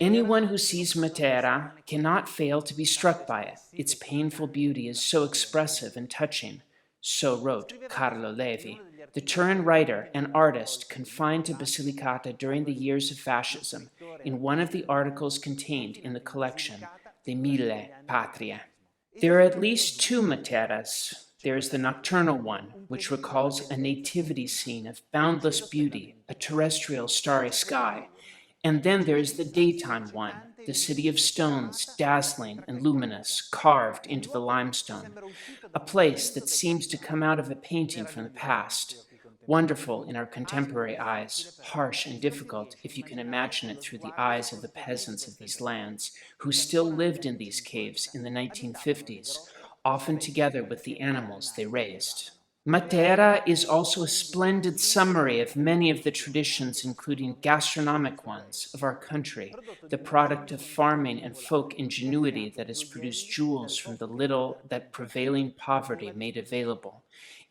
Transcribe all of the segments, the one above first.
Anyone who sees Matera cannot fail to be struck by it. Its painful beauty is so expressive and touching. So wrote Carlo Levi, the Turin writer and artist confined to Basilicata during the years of fascism, in one of the articles contained in the collection, De Mille Patrie. There are at least two Materas. There is the nocturnal one, which recalls a nativity scene of boundless beauty, a terrestrial starry sky. And then there is the daytime one, the city of stones, dazzling and luminous, carved into the limestone, a place that seems to come out of a painting from the past, wonderful in our contemporary eyes, harsh and difficult if you can imagine it through the eyes of the peasants of these lands, who still lived in these caves in the 1950s, often together with the animals they raised. Matera is also a splendid summary of many of the traditions, including gastronomic ones, of our country, the product of farming and folk ingenuity that has produced jewels from the little that prevailing poverty made available,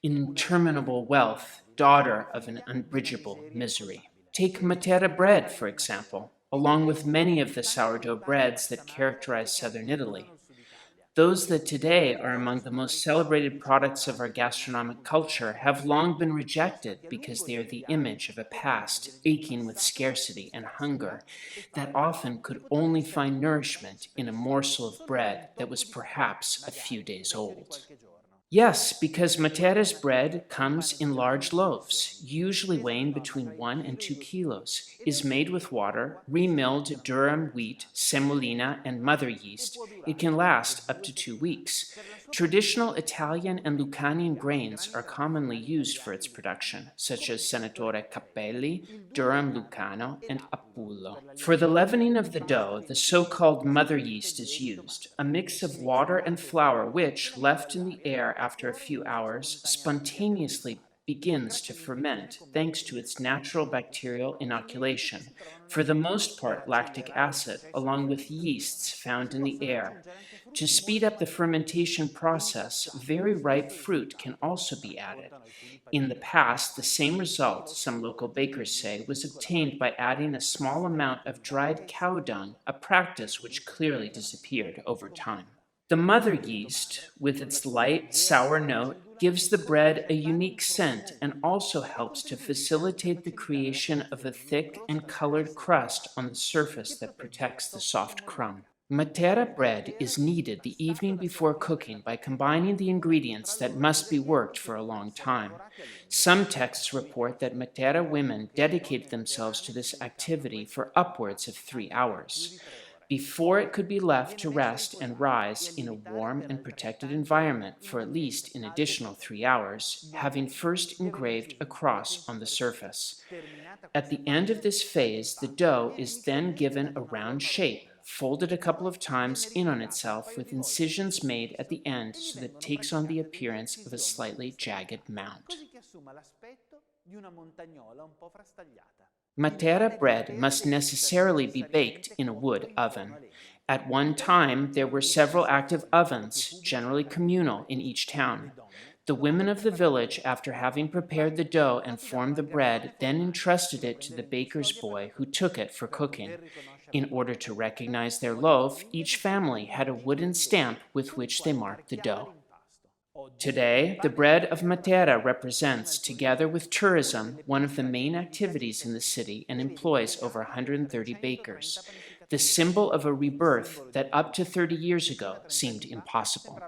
interminable wealth, daughter of an unbridgeable misery. Take Matera bread, for example, along with many of the sourdough breads that characterize southern Italy. Those that today are among the most celebrated products of our gastronomic culture have long been rejected because they are the image of a past aching with scarcity and hunger that often could only find nourishment in a morsel of bread that was perhaps a few days old. Yes, because Matera's bread comes in large loaves, usually weighing between 1 and 2 kilos, is made with water, remilled durum wheat, semolina, and mother yeast. It can last up to 2 weeks. Traditional Italian and Lucanian grains are commonly used for its production, such as Senatore Cappelli, durum Lucano, and Apullo. For the leavening of the dough, the so-called mother yeast is used, a mix of water and flour which, left in the air after a few hours, spontaneously begins to ferment thanks to its natural bacterial inoculation, for the most part lactic acid, along with yeasts found in the air. To speed up the fermentation process, very ripe fruit can also be added. In the past, the same result, some local bakers say, was obtained by adding a small amount of dried cow dung, a practice which clearly disappeared over time. The mother yeast, with its light, sour note, gives the bread a unique scent and also helps to facilitate the creation of a thick and colored crust on the surface that protects the soft crumb. Matera bread is kneaded the evening before cooking by combining the ingredients that must be worked for a long time. Some texts report that Matera women dedicated themselves to this activity for upwards of 3 hours. Before it could be left to rest and rise in a warm and protected environment for at least an additional 3 hours, having first engraved a cross on the surface. At the end of this phase, the dough is then given a round shape, folded a couple of times in on itself with incisions made at the end so that it takes on the appearance of a slightly jagged mound. Matera bread must necessarily be baked in a wood oven. At one time, there were several active ovens, generally communal, in each town. The women of the village, after having prepared the dough and formed the bread, then entrusted it to the baker's boy, who took it for cooking. In order to recognize their loaf, each family had a wooden stamp with which they marked the dough. Today, the bread of Matera represents, together with tourism, one of the main activities in the city and employs over 130 bakers, the symbol of a rebirth that up to 30 years ago seemed impossible.